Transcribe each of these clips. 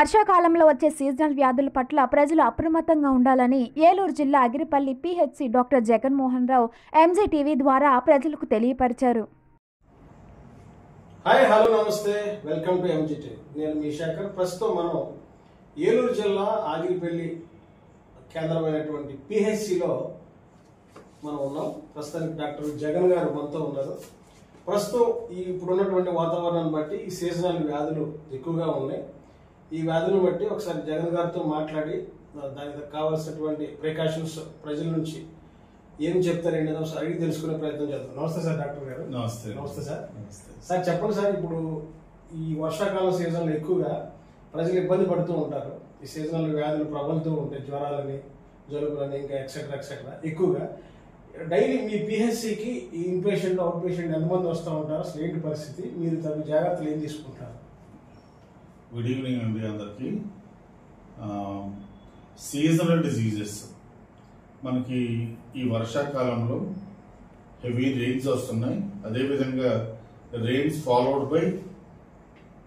వర్షాకాలంలో వచ్చే సీజనల్ వ్యాధుల పట్ల ప్రజలు అప్రమత్తంగా ఉండాలని ఏలూరు జిల్లా అగిరిపల్లి పిహెచ్సి డాక్టర్ జగన్మోహన్ రావు ఎంజీటీవీ ద్వారా ప్రజలకు తెలియపరిచారు. హాయ్ హలో నమస్తే, వెల్కమ్ టు ఎంజీటీ. నేను మీ శేఖర్. ప్రస్తుతం మనం ఏలూరు జిల్లా ఆగిరిపల్లి కేంద్రమైనటువంటి పిహెచ్సిలో మనం ఉన్నాం. ప్రస్తుతానికి డాక్టర్ జగన్ గారు మనతో ఉన్నారు. ప్రస్తుతం ఇప్పుడున్నటువంటి వాతావరణాన్ని బట్టి ఈ సీజనల్ వ్యాధులు ఎక్కువగా ఉన్నాయి. ఈ వ్యాధులను బట్టి ఒకసారి జగన్ గారితో మాట్లాడి దానికి కావాల్సినటువంటి ప్రికాషన్స్ ప్రజల నుంచి ఏం చెప్తారండి అడిగి తెలుసుకునే ప్రయత్నం చేద్దాం. నమస్తే సార్ డాక్టర్ గారు. నమస్తే. నమస్తే సార్. సార్ చెప్పండి సార్, ఇప్పుడు ఈ వర్షాకాలం సీజన్లో ఎక్కువగా ప్రజలు ఇబ్బంది పడుతూ ఉంటారు. ఈ సీజనల్ వ్యాధులు ప్రబలుతూ ఉంటాయి, జ్వరాలని, జలుబులని, ఇంకా ఎక్సెట్రా ఎక్సెట్రా. ఎక్కువగా డైలీ మీ పిహెచ్సికి ఈ ఇన్పేషెంట్ అవుట్ పేషెంట్ ఎంతమంది వస్తూ ఉంటారు, అసలు ఏంటి పరిస్థితి, మీరు తగు జాగ్రత్తలు ఏం తీసుకుంటారు? గుడ్ ఈవినింగ్ అండి అందరికీ. సీజనల్ డిసీజెస్ మనకి ఈ వర్షాకాలంలో హెవీ రెయిన్స్ వస్తున్నాయి. అదేవిధంగా rains followed by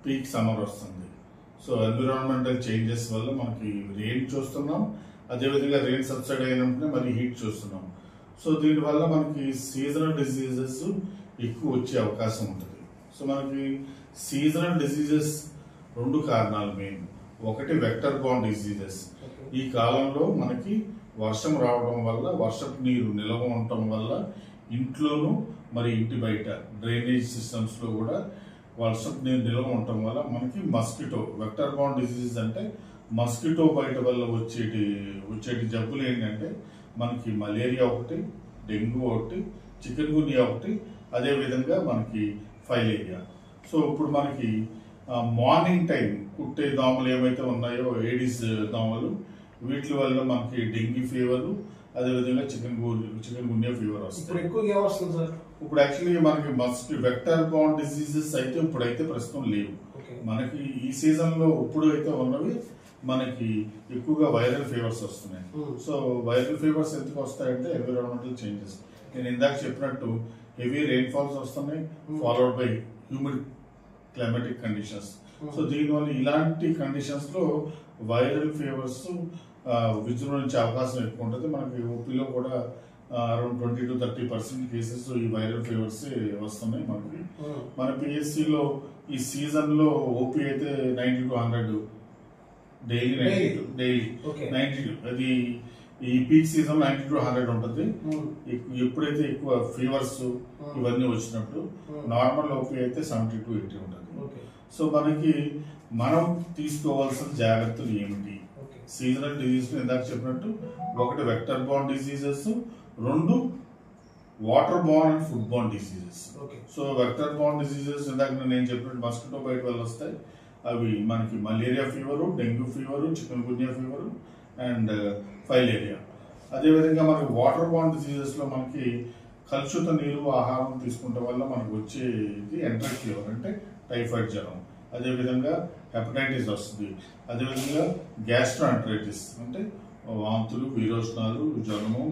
peak summer వస్తుంది. సో ఎన్విరాన్మెంటల్ చేంజెస్ వల్ల మనకి రెయిన్ చూస్తున్నాం, అదేవిధంగా రెయిన్ సబ్సైడ్ అయినప్పుడే మరి హీట్ చూస్తున్నాం. సో దీనివల్ల మనకి సీజనల్ డిసీజెస్ ఎక్కువ వచ్చే అవకాశం ఉంటుంది. సో మనకి సీజనల్ డిసీజెస్ రెండు కారణాలు మెయిన్. ఒకటి వెక్టర్ బార్న్ డిసీజెస్. ఈ కాలంలో మనకి వర్షం రావడం వల్ల, వర్షపు నీరు నిల్వ ఉండటం వల్ల ఇంట్లోనూ మరి ఇంటి బయట డ్రైనేజ్ సిస్టమ్స్ లో కూడా వర్షపు నీరు నిల్వ ఉండటం వల్ల మనకి మస్కిటో, వెక్టర్ బార్న్ డిసీజెస్ అంటే మస్కిటో బయట వల్ల వచ్చేటి జబ్బులు ఏంటంటే మనకి మలేరియా ఒకటి, డెంగ్యూ ఒకటి, చికెన్ గున్యా ఒకటి, అదేవిధంగా మనకి ఫైలేరియా. సో ఇప్పుడు మనకి మార్నింగ్ టైం కుట్టే దోమలు ఏవైతే ఉన్నాయో, ఏడిస్ దోమలు, వీటి వల్ల మనకి డెంగ్యూ ఫీవర్, అదేవిధంగా చికెన్ గున్యా ఫీవర్ వస్తుంది. ఇప్పుడు యాక్చువల్లీ మనకి వెక్టర్ బార్న్ డిసీజెస్ అయితే ఇప్పుడైతే ప్రస్తుతం లేవు. మనకి ఈ సీజన్ లో ఇప్పుడు అయితే ఉన్నవి మనకి ఎక్కువగా వైరల్ ఫీవర్స్ వస్తున్నాయి. సో వైరల్ ఫీవర్స్ ఎందుకు వస్తాయంటే ఎన్విరాన్మెంటల్ చేంజెస్. నేను ఇందాక చెప్పినట్టు హెవీ రెయిన్ ఫాల్స్ వస్తున్నాయి, followed by humid climatic conditions. So దీనివల్ల ఇలాంటి కండిషన్స్ లో వైరల్ ఫీవర్స్ విజృంభించే అవకాశం ఎక్కువ ఉంటుంది. మనకి ఓపీలో కూడా అరౌండ్ 20 to 30% కేసెస్ ఈ వైరల్ ఫీవర్స్ వస్తున్నాయి మనకి. మన పిహెచ్సిలో ఈ సీజన్ లో ఓపీ అయితే 90 to 100 డైలీ 92. అది ఈ పీక్ సీజన్ 90 to 100 ఉంటుంది. ఎప్పుడైతే ఎక్కువ ఫీవర్స్ ఇవన్నీ వచ్చినప్పుడు నార్మల్ ఓపీ అయితే 70 to 80 ఉంటుంది. సో మనకి మనం తీసుకోవాల్సిన జాగ్రత్తలు ఏమిటి? సీజనల్ డిజీజ్ ఇందాక చెప్పినట్టు ఒకటి వెక్టర్ బార్న్ డిసీజెస్, రెండు water borne and food borne diseases. So vector borne diseases ఇందాక నేను చెప్పినట్టు మస్కిటో బైట్ వల్ల వస్తాయి. అవి మనకి malaria fever, dengue fever, chikungunya fever and filaria. అదేవిధంగా మనకి వాటర్ బార్న్ డిసీజెస్ లో మనకి కలుషిత నీరు ఆహారం తీసుకుంటే వల్ల మనకు వచ్చేది ఎంట్రక్ ఫీవర్ అంటే టైఫాయిడ్ జ్వరం, అదేవిధంగా హెపటైటిస్ వస్తుంది, అదేవిధంగా గ్యాస్ట్రోఎంటరైటిస్ అంటే వాంతులు, విరోచనాలు, జ్వరము,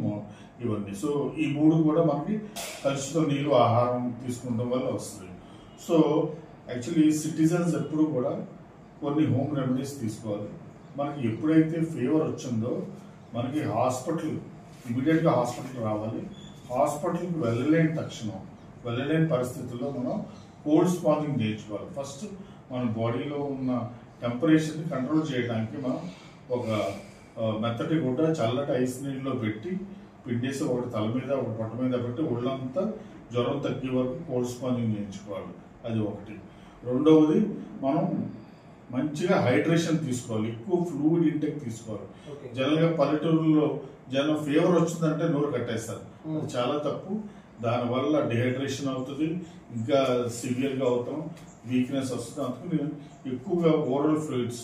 ఇవన్నీ. సో ఈ మూడు కూడా మనకి కలుషిత నీరు ఆహారం తీసుకుంటాం వల్ల వస్తుంది. సో యాక్చువల్లీ సిటిజన్స్ ఎప్పుడు కూడా కొన్ని హోమ్ రెమెడీస్ తీసుకోవాలి. మనకి ఎప్పుడైతే ఫీవర్ వచ్చిందో మనకి ఇమీడియట్గా హాస్పిటల్ రావాలి. హాస్పిటల్కి వెళ్ళలేని పరిస్థితుల్లో మనం కోల్డ్ స్పాంజింగ్ చేయించుకోవాలి. ఫస్ట్ మన బాడీలో ఉన్న టెంపరేచర్ని కంట్రోల్ చేయడానికి మనం ఒక మెత్తటి గుడ్డ చల్లటి ఐస్ నీళ్ళలో పెట్టి పిండేసి ఒకటి తల మీద ఒకటి పొట్ట మీద పెట్టి ఒళ్ళంతా జ్వరం తగ్గే వరకు కోల్డ్ స్పాంజింగ్ చేయించుకోవాలి. అది ఒకటి. రెండవది మనం మంచిగా హైడ్రేషన్ తీసుకోవాలి, ఎక్కువ ఫ్లూయిడ్ ఇంటేక్ తీసుకోవాలి. జనరల్ గా పల్లెటూరులో ఫీవర్ వచ్చిందంటే నోరు కట్టేస్తారు, అది చాలా తప్పు. దానివల్ల డిహైడ్రేషన్ అవుతుంది, ఇంకా సివియర్ గా అవుతాం, వీక్నెస్ వస్తుంది. అందుకని ఎక్కువగా ఓరల్ ఫ్లూయిడ్స్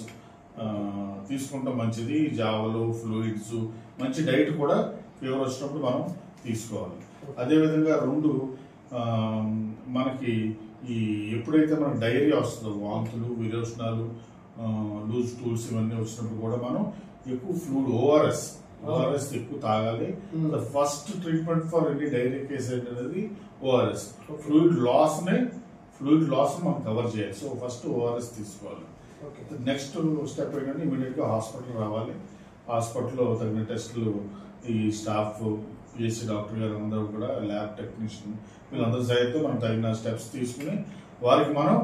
తీసుకుంటాం మంచిది. జావలు, ఫ్లూయిడ్స్, మంచి డైట్ కూడా ఫీవర్ వచ్చినప్పుడు మనం తీసుకోవాలి. అదేవిధంగా రెండు మనకి ఎప్పుడైతే మనకు డైరియా వస్తుందో, వాంతులు, విరోచనాలు, లూజ్ టూల్స్ ఇవన్నీ వచ్చినప్పుడు కూడా మనం ఎక్కువ ఫ్లూయిడ్ ఓఆర్ఎస్ ఎక్కువ తాగాలి. The first treatment for any diarrhoea case అనేది ఓఆర్ఎస్. ఫ్లూయిడ్ లాస్ మనం కవర్ చేయాలి. సో ఫస్ట్ ఓఆర్ఎస్ తీసుకోవాలి. నెక్స్ట్ స్టెప్ ఏంటంటే ఇమీడియట్గా హాస్పిటల్ రావాలి. హాస్పిటల్లో తగిన టెస్టులు ఈ స్టాఫ్, పిఎస్సి డాక్టర్ గారు అందరూ కూడా, ల్యాబ్ టెక్నీషియన్ వీళ్ళందరూ సైతం మనం తగిన స్టెప్స్ తీసుకుని వారికి మనం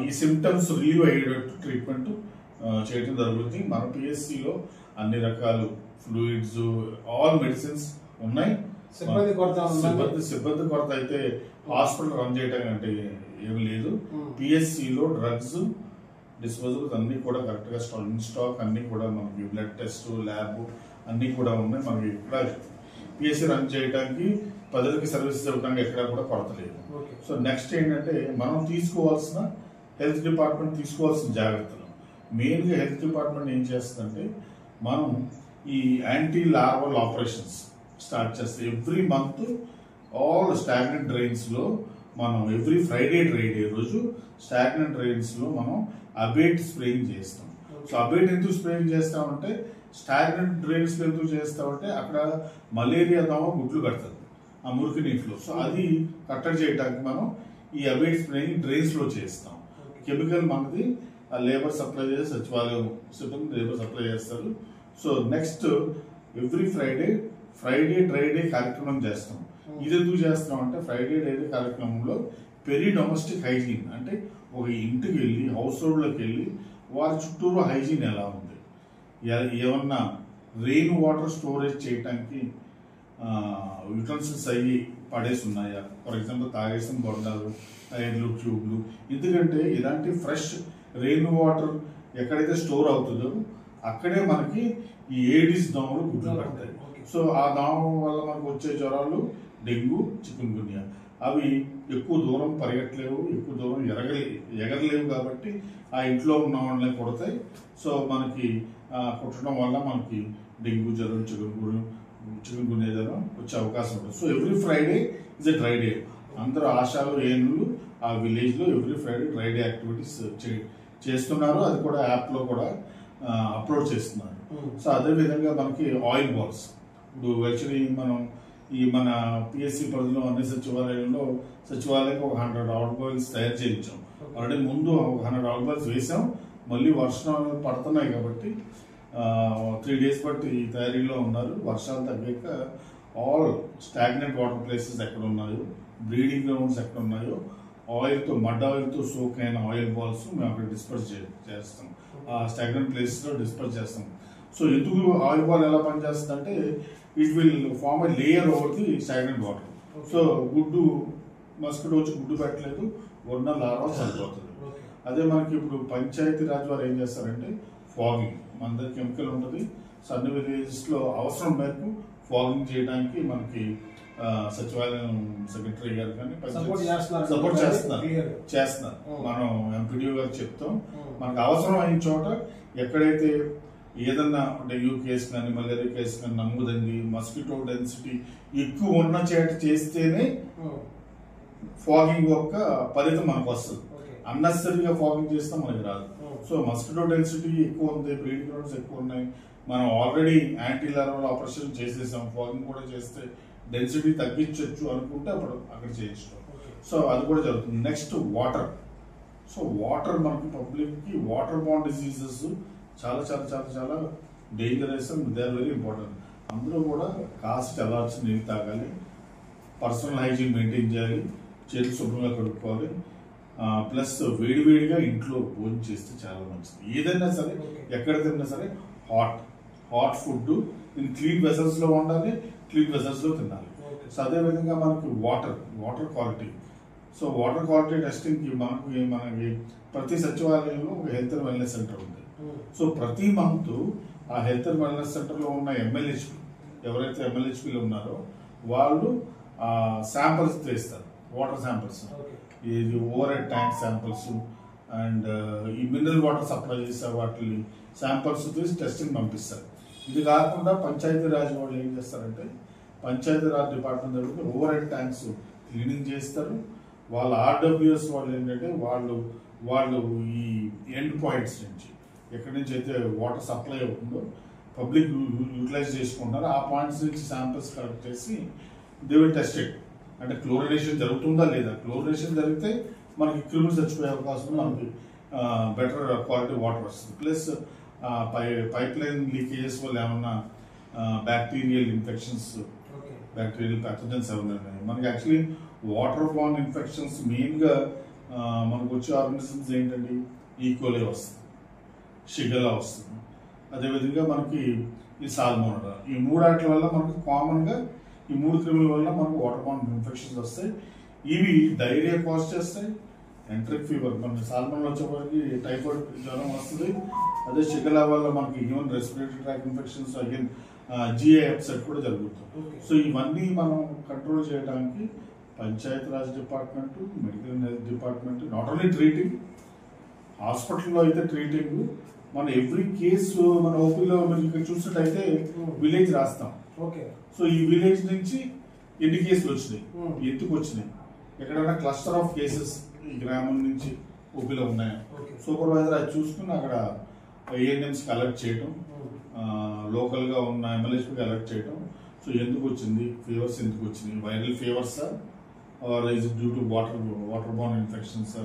ఈ సిమ్టమ్స్ రిలీవ్ అయ్యేటట్టు ట్రీట్మెంట్ చేయడం జరుగుతుంది. మన పిఎస్సిలో అన్ని రకాల ఫ్లూయిడ్స్, ఆల్ మెడిసిన్స్ ఉన్నాయి. సిబ్బంది కొరత అయితే హాస్పిటల్ రన్ చేయడం అంటే ఏమి లేదు. పిఎస్సిలో డ్రగ్స్, డిస్పోజబుల్స్ అన్ని కూడా కరెక్ట్ గా స్టాక్ అన్ని కూడా మనకి బ్లడ్ టెస్ట్, ల్యాబ్ అన్ని కూడా ఉన్నాయి. మనకి ఇక్కడ పిఎస్సి రన్ చేయడానికి ప్రజలకి సర్వీసెస్ ఇవ్వడానికి ఎక్కడ కూడా కొరత లేదు. సో నెక్స్ట్ ఏంటంటే మనం తీసుకోవాల్సిన హెల్త్ డిపార్ట్మెంట్ తీసుకోవాల్సిన జాగ్రత్తలు, మెయిన్ గా హెల్త్ డిపార్ట్మెంట్ ఏం చేస్తుందంటే మనం ఈ యాంటీ లార్వల్ ఆపరేషన్స్ స్టార్ట్ చేస్తాం. Every month all stagnant drains లో మనం ఎవ్రీ ఫ్రైడే రోజు స్టాగ్నెంట్ డ్రైన్స్ లో మనం అబేట్ స్ప్రేయింగ్ చేస్తాం. సో అబేట్ ఎందుకు స్ప్రేయింగ్ చేస్తామంటే స్టాగ్నెంట్ డ్రైన్స్ లో ఎందుకు చేస్తామంటే అక్కడ మలేరియా దోమ గుడ్లు కడుతుంది ఆ మురికి నీటిలో. సో అది కట్టడి చేయడానికి మనం ఈ అబేట్ స్ప్రేయింగ్ డ్రైన్స్ లో చేస్తాం. కెమికల్ మనది లేబర్ సప్లై చేసి సచివాలయం సిబ్బంది లేబర్ సప్లై చేస్తారు. So next every Friday dry day కార్యక్రమం చేస్తాం. ఇది ఎందుకు చేస్తున్నాం అంటే ఫ్రైడే డ్రై డే కార్యక్రమంలో పెరి డొమెస్టిక్ హైజీన్ అంటే ఒక ఇంటికి వెళ్ళి హౌస్ హోల్డ్ లోకి వెళ్ళి వారి చుట్టూరు హైజీన్ ఎలా ఉంది, ఏమన్నా రెయిన్ వాటర్ స్టోరేజ్ చేయడానికి యూటెన్సిల్స్ అయ్యి పడేసి ఉన్నాయా, ఫర్ ఎగ్జాంపుల్ తాగేసిన బొండాలు, టైర్లు, ట్యూబ్లు. ఎందుకంటే ఇలాంటి ఫ్రెష్ రెయిన్ వాటర్ ఎక్కడైతే స్టోర్ అవుతుందో అక్కడే మనకి ఈ ఏడిస్ దోమలు గుడ్లు పడతాయి. సో ఆ దోమ వల్ల మనకు వచ్చే జ్వరాలు డెంగ్యూ, చికెన్ గున్యా. అవి ఎక్కువ దూరం పరిగెట్టలేవు, ఎక్కువ దూరం ఎగరలేవు కాబట్టి ఆ ఇంట్లో ఉన్న వాళ్ళని కొడతాయి. సో మనకి కుట్టడం వల్ల మనకి డెంగ్యూ జ్వరం, చికెన్ గున్యా జ్వరం వచ్చే అవకాశం ఉంటుంది. So every Friday is a dry day. అందరూ ఆశాలు, ఏనులు ఆ విలేజ్ లో every Friday dry day activities చేస్తున్నారు. అది కూడా యాప్ లో కూడా అప్లోడ్ చేస్తున్నారు. సో అదే విధంగా మనకి ఆయిల్ బాల్స్, ఇప్పుడు యాక్చువల్లీ మనం ఈ మన పిఎస్సి పరిధిలో అన్ని సచివాలయానికి ఒక 100 ఆయిల్ బాయిల్స్ తయారు చేయించాం. ఆల్రెడీ ముందు 100 ఆయిల్ బాయిల్స్ వేసాం. మళ్ళీ వర్షాలు పడుతున్నాయి కాబట్టి 3 days బట్టి ఈ తయారీలో ఉన్నారు. వర్షాలు తగ్గాక ఆల్ స్టాగ్నెంట్ వాటర్ ప్లేసెస్ ఎక్కడ ఉన్నాయో, బ్రీడింగ్ గ్రౌండ్స్ ఎక్కడ ఉన్నాయో, మడ్ ఆయిల్ తో సోక్ అయిన ఆయిల్ బాల్స్ మేము అక్కడ డిస్పర్స్ చేస్తాం. ఆ స్టాగ్నెంట్ ప్లేసెస్ లో డిస్పర్స్ చేస్తాం. సో ఎందుకు ఆయిల్ బాల్ ఎలా పనిచేస్తుంది అంటే it will form a layer over the stagnant water. So గుడ్డు మస్కిటో వచ్చి గుడ్డు పెట్టలేదు, ఉన్న లార్వా చనిపోతుంది. అదే మనకి ఇప్పుడు పంచాయతీ రాజ్ వారు ఏం చేస్తారంటే ఫాగింగ్, మన దగ్గర కెమికల్ ఉంటుంది. సన్ని విలేజెస్ లో అవసరం మేరకు ఫాగింగ్ చేయడానికి మనకి సచివాలయం సెక్రటరీ గారు కానీ సపోర్ట్ చేస్తున్నారు. మనం ఎంపీడీఓ గారు చెప్తాం. మనకు అవసరం అయిన చోట ఎక్కడైతే ఏదన్నా డెంగ్యూ కేసు కానీ, మలేరియా కేసు కానీ నమోదండి, మస్కిటో డెన్సిటీ ఎక్కువ ఉన్న చేట చేస్తేనే ఫాగింగ్ యొక్క ఫలితం మనకు వస్తుంది. అన్నెసరీగా ఫాగింగ్ చేస్తే మనకి రాదు. సో మస్కిటో డెన్సిటీ ఎక్కువ ఉంది, బ్రీడింగ్ గ్రౌండ్స్ ఎక్కువ ఉన్నాయి, మనం ఆల్రెడీ యాంటీ లార్వల్ ఆపరేషన్ చేసేసాం, ఫాగింగ్ కూడా చేస్తే డెన్సిటీ తగ్గించవచ్చు అనుకుంటే అప్పుడు అక్కడ చేయొచ్చు. సో అది కూడా జరుగుతుంది. Next water. సో వాటర్ మనకి పబ్లిక్ కి వాటర్ బాండ్ డిసీజెస్ చాలా చాలా చాలా చాలా dangerous and they are very important. అందరూ కూడా కాసి చల్లార్చిన నీళ్ళు తాగాలి, పర్సనల్ హైజీన్ మెయింటైన్ చేయాలి, చేతులు శుభ్రంగా కడుక్కోవాలి, ప్లస్ వేడివేడిగా ఇంట్లో భోజనం చేస్తే చాలా మంచిది. ఏదైనా సరే ఎక్కడ తిన్నా సరే hot food in clean vessels లో ఉండాలి, క్లీన్ వెసల్స్ లో తినాలి. సో అదే విధంగా మనకి water quality. So water quality testing కి మనకి ప్రతి సచివాలయంలో ఒక హెల్త్ అండ్ వెల్నెస్ సెంటర్ ఉంది. సో ప్రతి మంత్ ఆ హెల్త్ అండ్ వెల్నెస్ సెంటర్ లో ఉన్న ఎమ్మెల్యేహెచ్పి, ఎవరైతే ఎమ్మెల్యేహెచ్పిలు ఉన్నారో వాళ్ళు శాంపిల్స్ తీస్తారు, వాటర్ శాంపిల్స్, ఇది over head tank samples and ఈ మినరల్ వాటర్ సప్లై చేసే వాటి శాంపిల్స్ తీసి టెస్టింగ్ పంపిస్తారు. ఇది కాకుండా పంచాయతీ రాజ్ వాళ్ళు ఏం చేస్తారంటే పంచాయతీ రాజ్ డిపార్ట్మెంట్ దగ్గర ఓవర్ హెడ్ ట్యాంక్స్ క్లీనింగ్ చేస్తారు. వాళ్ళ ఆర్డబ్ల్యూఎస్ వాళ్ళు ఏంటంటే వాళ్ళు ఈ ఎండ్ పాయింట్స్ నుంచి ఎక్కడి నుంచి అయితే వాటర్ సప్లై అవుతుందో పబ్లిక్ యూటిలైజ్ చేసుకుంటారో ఆ పాయింట్స్ నుంచి శాంపిల్స్ కలెక్ట్ చేసి దే విల్ టెస్టెడ్. అంటే క్లోరినేషన్ జరుగుతుందా లేదా, క్లోరినేషన్ జరిగితే మనకి క్రిములు చచ్చిపోయే అవకాశం మనకి బెటర్ క్వాలిటీ వాటర్ వస్తుంది. ప్లస్ పైప్ లైన్ లీకేజెస్ వల్ల ఏమన్నా బ్యాక్టీరియల్ ఇన్ఫెక్షన్స్, బ్యాక్టీరియల్ ప్యాథోజన్స్ ఏమైనా ఉన్నాయి. మనకి యాక్చువల్లీ వాటర్ బార్న్ ఇన్ఫెక్షన్స్ మెయిన్గా మనకు వచ్చే ఆర్గనిజమ్స్ ఏంటండి, ఈకోలే వస్తుంది, షిగెలా వస్తుంది, అదేవిధంగా మనకి ఈ సాల్మోనెల్లా. ఈ మూడాట్ల వల్ల మనకు కామన్గా ఈ 3 క్రిముల వల్ల మనకు వాటర్ బార్న్ ఇన్ఫెక్షన్స్ వస్తాయి. ఇవి డైరియా కాజ్ చేస్తాయి, ఎంట్రిక్ ఫీవర్, మనకి సాల్మోనెల్లా వచ్చేప్పటికి టైఫాయిడ్ జ్వరం వస్తుంది. అదే షిగెలా వల్ల మనకి human respiratory tract infections, again GI upset కూడా జరుగుతుంది. సో ఇవన్నీ మనం కంట్రోల్ చేయడానికి Panchayat Raj department, medical health department, not only treating, హాస్పిటల్లో అయితే ట్రీటింగ్, మన ఎవ్రీ కేసు మన ఓపీలో మీరు ఇక్కడ చూసినట్టయితే విలేజ్ రాస్తాం. సో ఈ విలేజ్ నుంచి ఎన్ని కేసులు వచ్చినాయి, ఎందుకు వచ్చినాయి, ఎక్కడైనా క్లస్టర్ ఆఫ్ కేసెస్ ఈ గ్రామం నుంచి ఓపీలో ఉన్నాయా, సూపర్వైజర్ అది చూసుకుని అక్కడ ఏఎన్ఎంస్ అలర్ట్ చేయటం, లోకల్గా ఉన్న ఎమ్మెల్యేస్కి అలర్ట్ చేయటం. సో ఎందుకు వచ్చింది, ఫీవర్స్ ఎందుకు వచ్చినాయి, viral fevers are is due to water borne infections,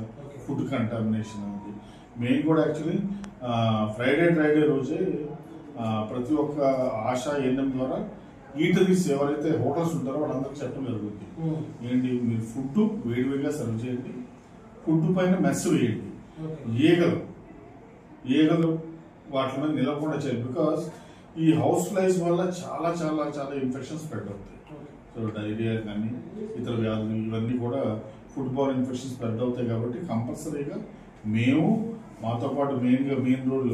food contamination అనేది మెయిన్ కూడా. యాక్చువల్లీ ఫ్రైడే రోజే ప్రతి ఒక్క ఆశా ఏఎన్ఎం ద్వారా ఈటరీస్ ఎవరైతే హోటల్స్ ఉంటారో వాళ్ళందరికీ చెప్పడం జరుగుతుంది, ఏంటి మీరు ఫుడ్ వేడివేడిగా సర్వ్ చేయండి, ఫుడ్ పైన మెస్ వేయండి, ఈగలు వాటి మీద నిలవకుండా చేయాలి. బికాస్ ఈ హౌస్ ఫ్లైస్ వల్ల చాలా చాలా చాలా ఇన్ఫెక్షన్స్ స్ప్రెడ్ అవుతాయి. సో డైరియా కానీ ఇతర వ్యాధులు ఇవన్నీ కూడా ఫుడ్ బార్న్ ఇన్ఫెక్షన్స్ స్ప్రెడ్ అవుతాయి. కాబట్టి కంపల్సరీగా మేము మాతో పాటు మెయిన్ రోల్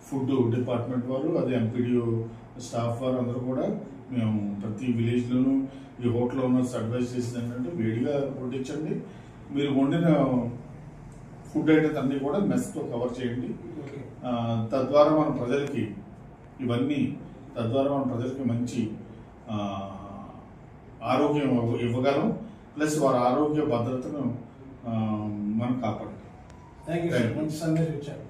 ఫుడ్ డిపార్ట్మెంట్ వారు, అదే ఎంపీడీఓ స్టాఫ్ వారు అందరూ కూడా మేము ప్రతి విలేజ్లోనూ ఈ హోటల్ ఓనర్స్ అడ్వైజ్ చేసేది ఏంటంటే వేడిగా వడ్డించండి, మీరు వండిన ఫుడ్ ఐటమ్స్ అన్ని కూడా మెస్తో కవర్ చేయండి. తద్వారా మన ప్రజలకి మంచి ఆరోగ్యం ఇవ్వగలం, ప్లస్ వారి ఆరోగ్య భద్రతను మనం కాపాడాలి. Thank you. మంచి సందేశం ఇచ్చారు.